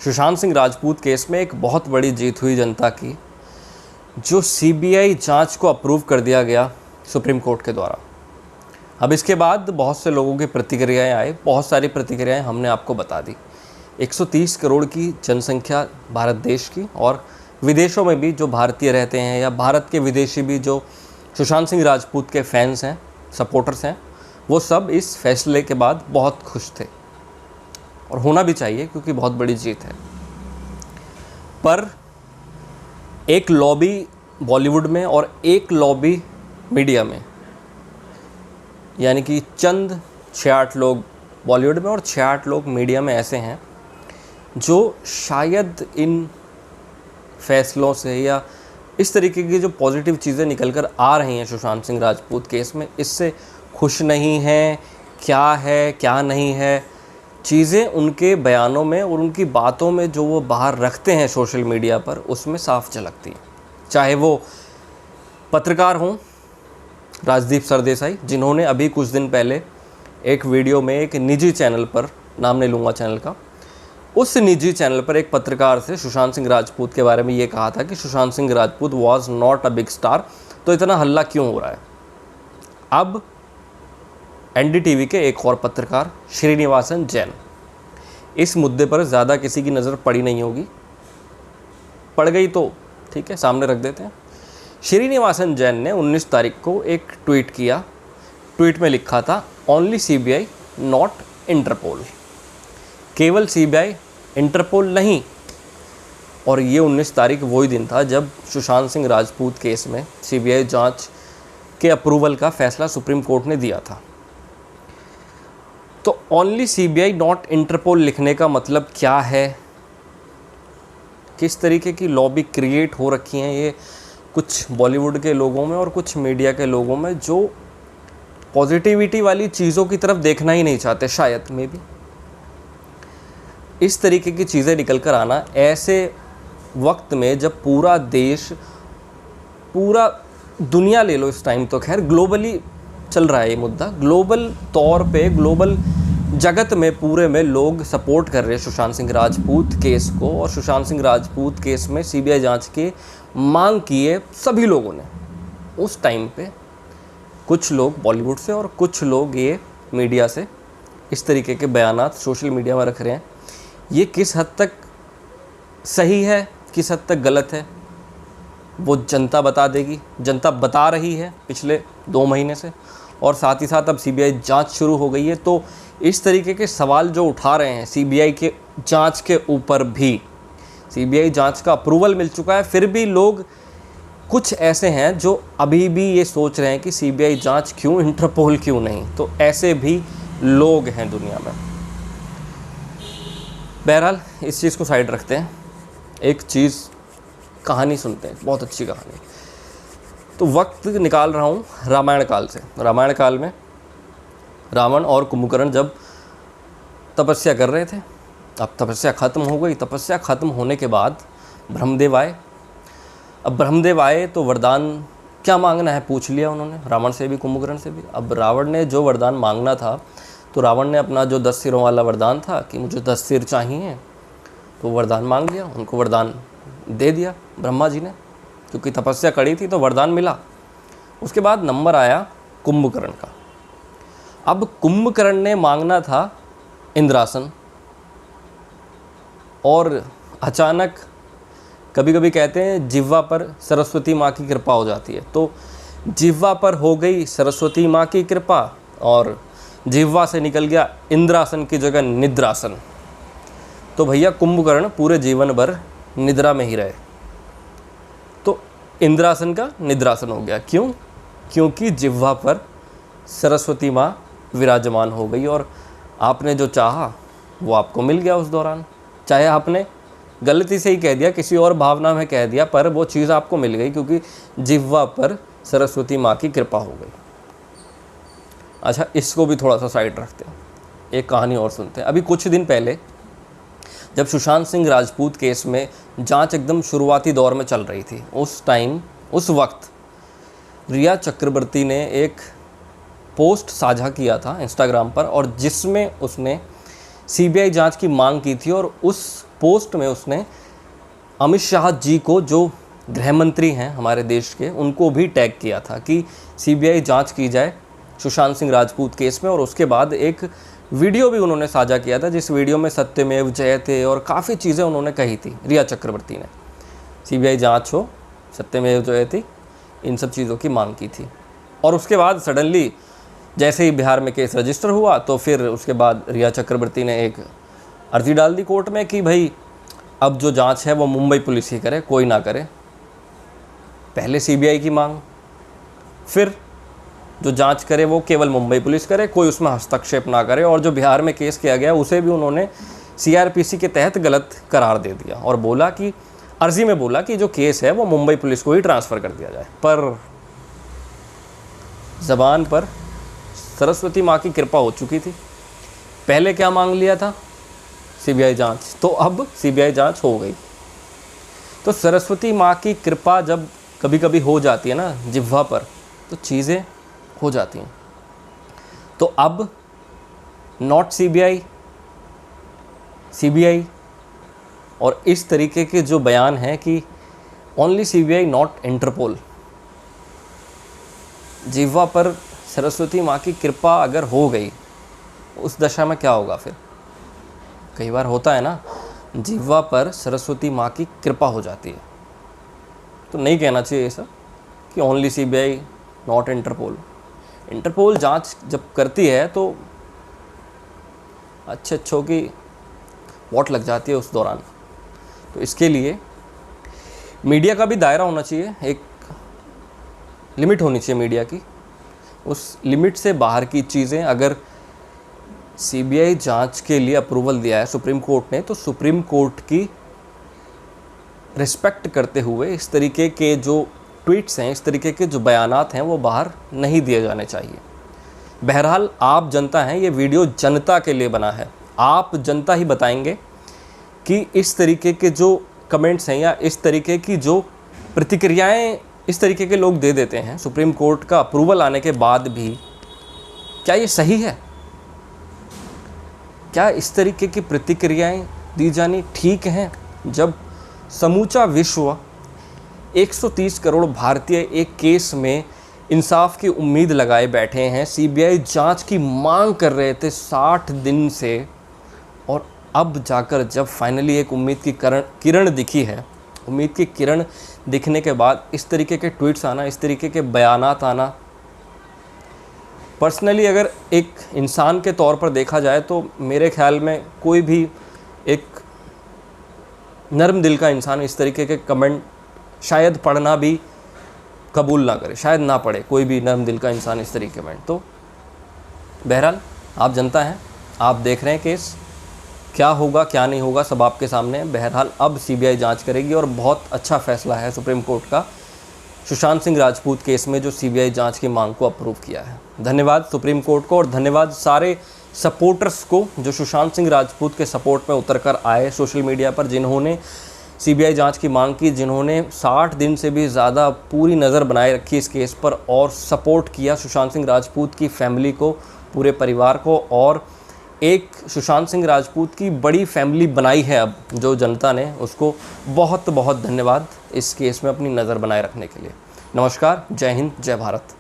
Sushant Singh Rajput case में एक बहुत बड़ी जीत हुई जनता की, जो सीबीआई जांच को अप्रूव कर दिया गया सुप्रीम कोर्ट के द्वारा। अब इसके बाद बहुत से लोगों की प्रतिक्रियाएं आई, बहुत सारी प्रतिक्रियाएं हमने आपको बता दी। 130 करोड़ की जनसंख्या भारत देश की, और विदेशों में भी जो भारतीय रहते हैं या भारत के विदेशी भी जो सुशांत सिंह राजपूत के फैंस हैं, सपोर्टर्स हैं, वो सब इस फैसले के बाद बहुत खुश थे, और होना भी चाहिए क्योंकि बहुत बड़ी जीत है। पर एक लॉबी बॉलीवुड में और एक लॉबी मीडिया में, यानी कि चंद 6-8 लोग बॉलीवुड में और 6-8 लोग मीडिया में ऐसे हैं जो शायद इन फैसलों से या इस तरीके की जो पॉजिटिव चीज़ें निकल कर आ रही हैं सुशांत सिंह राजपूत केस में, इससे खुश नहीं हैं। क्या है क्या नहीं है, चीज़ें उनके बयानों में और उनकी बातों में जो वो बाहर रखते हैं सोशल मीडिया पर, उसमें साफ झलकती है। चाहे वो पत्रकार हों राजदीप सरदेसाई, जिन्होंने अभी कुछ दिन पहले एक वीडियो में एक निजी चैनल पर, नाम नहीं लूँगा चैनल का, उस निजी चैनल पर एक पत्रकार से सुशांत सिंह राजपूत के बारे में ये कहा था कि Sushant Singh Rajput was not a big star, तो इतना हल्ला क्यों हो रहा है। अब एनडीटीवी के एक और पत्रकार श्रीनिवासन जैन, इस मुद्दे पर ज़्यादा किसी की नज़र पड़ी नहीं होगी, पड़ गई तो ठीक है, सामने रख देते हैं। श्रीनिवासन जैन ने 19 तारीख को एक ट्वीट किया। ट्वीट में लिखा था, ओनली सीबीआई नॉट इंटरपोल, केवल सीबीआई, इंटरपोल नहीं। और ये 19 तारीख वही दिन था जब सुशांत सिंह राजपूत केस में सीबीआई जांच के अप्रूवल का फैसला सुप्रीम कोर्ट ने दिया था। तो ओनली सीबीआई नॉट इंटरपोल लिखने का मतलब क्या है, किस तरीके की लॉबी क्रिएट हो रखी हैं ये कुछ बॉलीवुड के लोगों में और कुछ मीडिया के लोगों में, जो पॉजिटिविटी वाली चीज़ों की तरफ देखना ही नहीं चाहते शायद, मे बी। इस तरीके की चीज़ें निकल कर आना ऐसे वक्त में जब पूरा देश, पूरा दुनिया ले लो इस टाइम, तो खैर ग्लोबली चल रहा है ये मुद्दा, ग्लोबल तौर पे, ग्लोबल जगत में पूरे में लोग सपोर्ट कर रहे हैं सुशांत सिंह राजपूत केस को, और सुशांत सिंह राजपूत केस में सीबीआई जांच की मांग की है सभी लोगों ने। उस टाइम पे कुछ लोग बॉलीवुड से और कुछ लोग ये मीडिया से इस तरीके के बयानात सोशल मीडिया में रख रहे हैं। ये किस हद तक सही है, किस हद तक गलत है, वो जनता बता देगी। जनता बता रही है पिछले 2 महीने से, और साथ ही साथ अब सीबीआई जांच शुरू हो गई है, तो इस तरीके के सवाल जो उठा रहे हैं सीबीआई के जांच के ऊपर भी, सीबीआई जांच का अप्रूवल मिल चुका है, फिर भी लोग कुछ ऐसे हैं जो अभी भी ये सोच रहे हैं कि सीबीआई जांच क्यों, इंटरपोल क्यों नहीं। तो ऐसे भी लोग हैं दुनिया में। बहरहाल इस चीज़ को साइड रखते हैं, एक चीज़ कहानी सुनते हैं, बहुत अच्छी कहानी। तो वक्त निकाल रहा हूँ रामायण काल से। रामायण काल में रावण और कुंभकर्ण जब तपस्या कर रहे थे, अब तपस्या ख़त्म हो गई। तपस्या ख़त्म होने के बाद ब्रह्मदेव आए। अब ब्रह्मदेव आए तो वरदान क्या मांगना है पूछ लिया उन्होंने, रावण से भी कुंभकर्ण से भी। अब रावण ने जो वरदान मांगना था, तो रावण ने अपना जो 10 सिरों वाला वरदान था कि मुझे 10 सिर चाहिए, तो वरदान मांग लिया, उनको वरदान दे दिया ब्रह्मा जी ने, क्योंकि तपस्या कड़ी थी तो वरदान मिला। उसके बाद नंबर आया कुंभकर्ण का। अब कुंभकर्ण ने मांगना था इंद्रासन, और अचानक कभी कभी कहते हैं जिह्वा पर सरस्वती माँ की कृपा हो जाती है, तो जिह्वा पर हो गई सरस्वती माँ की कृपा, और जिह्वा से निकल गया इंद्रासन की जगह निद्रासन। तो भैया कुंभकर्ण पूरे जीवन भर निद्रा में ही रहे, तो इंद्रासन का निद्रासन हो गया। क्यों? क्योंकि जिह्वा पर सरस्वती माँ विराजमान हो गई, और आपने जो चाहा वो आपको मिल गया उस दौरान। चाहे आपने गलती से ही कह दिया, किसी और भावना में कह दिया, पर वो चीज़ आपको मिल गई क्योंकि जिह्वा पर सरस्वती माँ की कृपा हो गई। अच्छा, इसको भी थोड़ा सा साइड रखते हैं, एक कहानी और सुनते हैं। अभी कुछ दिन पहले जब सुशांत सिंह राजपूत केस में जांच एकदम शुरुआती दौर में चल रही थी, उस वक्त रिया चक्रवर्ती ने एक पोस्ट साझा किया था इंस्टाग्राम पर, और जिसमें उसने सीबीआई जांच की मांग की थी, और उस पोस्ट में उसने अमित शाह जी को, जो गृह मंत्री हैं हमारे देश के, उनको भी टैग किया था कि सीबीआई जांच की जाए सुशांत सिंह राजपूत केस में। और उसके बाद एक वीडियो भी उन्होंने साझा किया था, जिस वीडियो में सत्यमेव जयते और काफ़ी चीज़ें उन्होंने कही थी, रिया चक्रवर्ती ने। सीबीआई जांच हो, सत्यमेव जयते, इन सब चीज़ों की मांग की थी। और उसके बाद सडनली जैसे ही बिहार में केस रजिस्टर हुआ तो फिर उसके बाद रिया चक्रवर्ती ने एक अर्जी डाल दी कोर्ट में कि भाई अब जो जांच है वो मुंबई पुलिस ही करे, कोई ना करे। पहले सीबीआई की मांग, फिर जो जांच करे वो केवल मुंबई पुलिस करे, कोई उसमें हस्तक्षेप ना करे। और जो बिहार में केस किया गया उसे भी उन्होंने सीआरपीसी के तहत गलत करार दे दिया और बोला कि अर्जी में बोला कि जो केस है वो मुंबई पुलिस को ही ट्रांसफ़र कर दिया जाए। पर ज़बान पर सरस्वती माँ की कृपा हो चुकी थी। पहले क्या मांग लिया था? सीबीआई जांच। तो अब सीबीआई जांच हो गई। तो सरस्वती माँ की कृपा जब कभी कभी हो जाती है ना जिह्वा पर, तो चीज़ें हो जाती हैं। तो अब नॉट सीबीआई, सीबीआई, और इस तरीके के जो बयान हैं कि ओनली सीबीआई नॉट इंटरपोल, जिह्वा पर सरस्वती माँ की कृपा अगर हो गई, उस दशा में क्या होगा फिर? कई बार होता है ना, जिह्वा पर सरस्वती माँ की कृपा हो जाती है। तो नहीं कहना चाहिए ये सब कि only CBI not Interpol. Interpol जांच जब करती है तो अच्छों की वोट लग जाती है उस दौरान। तो इसके लिए मीडिया का भी दायरा होना चाहिए, एक लिमिट होनी चाहिए मीडिया की। उस लिमिट से बाहर की चीज़ें, अगर सीबीआई जांच के लिए अप्रूवल दिया है सुप्रीम कोर्ट ने, तो सुप्रीम कोर्ट की रिस्पेक्ट करते हुए इस तरीके के जो ट्वीट्स हैं, इस तरीके के जो बयानात हैं, वो बाहर नहीं दिए जाने चाहिए। बहरहाल आप जनता हैं, ये वीडियो जनता के लिए बना है। आप जनता ही बताएंगे कि इस तरीके के जो कमेंट्स हैं या इस तरीके की जो प्रतिक्रियाएं इस तरीके के लोग दे देते हैं सुप्रीम कोर्ट का अप्रूवल आने के बाद भी, क्या ये सही है? क्या इस तरीके की प्रतिक्रियाएं दी जानी ठीक हैं? जब समूचा विश्व 130 करोड़ भारतीय एक केस में इंसाफ की उम्मीद लगाए बैठे हैं, सीबीआई जांच की मांग कर रहे थे 60 दिन से, और अब जाकर जब फाइनली एक उम्मीद की किरण दिखी है, उम्मीद की किरण दिखने के बाद इस तरीके के ट्वीट्स आना, इस तरीके के बयानात आना, पर्सनली अगर एक इंसान के तौर पर देखा जाए तो मेरे ख्याल में कोई भी एक नर्म दिल का इंसान इस तरीके के कमेंट शायद पढ़ना भी कबूल ना करे, शायद ना पढ़े कोई भी नर्म दिल का इंसान इस तरीके के कमेंट। तो बहरहाल आप जनता हैं, आप देख रहे हैं केस, क्या होगा क्या नहीं होगा सब आपके सामने है। बहरहाल अब सीबीआई जांच करेगी और बहुत अच्छा फैसला है सुप्रीम कोर्ट का सुशांत सिंह राजपूत केस में जो सीबीआई जांच की मांग को अप्रूव किया है। धन्यवाद सुप्रीम कोर्ट को और धन्यवाद सारे सपोर्टर्स को जो सुशांत सिंह राजपूत के सपोर्ट में उतर कर आए सोशल मीडिया पर, जिन्होंने सीबीआई जांच की मांग की, जिन्होंने 60 दिन से भी ज़्यादा पूरी नज़र बनाए रखी इस केस पर और सपोर्ट किया सुशांत सिंह राजपूत की फैमिली को, पूरे परिवार को, और एक सुशांत सिंह राजपूत की बड़ी फैमिली बनाई है अब जो जनता ने, उसको बहुत बहुत धन्यवाद इस केस में अपनी नज़र बनाए रखने के लिए। नमस्कार, जय हिंद, जय भारत।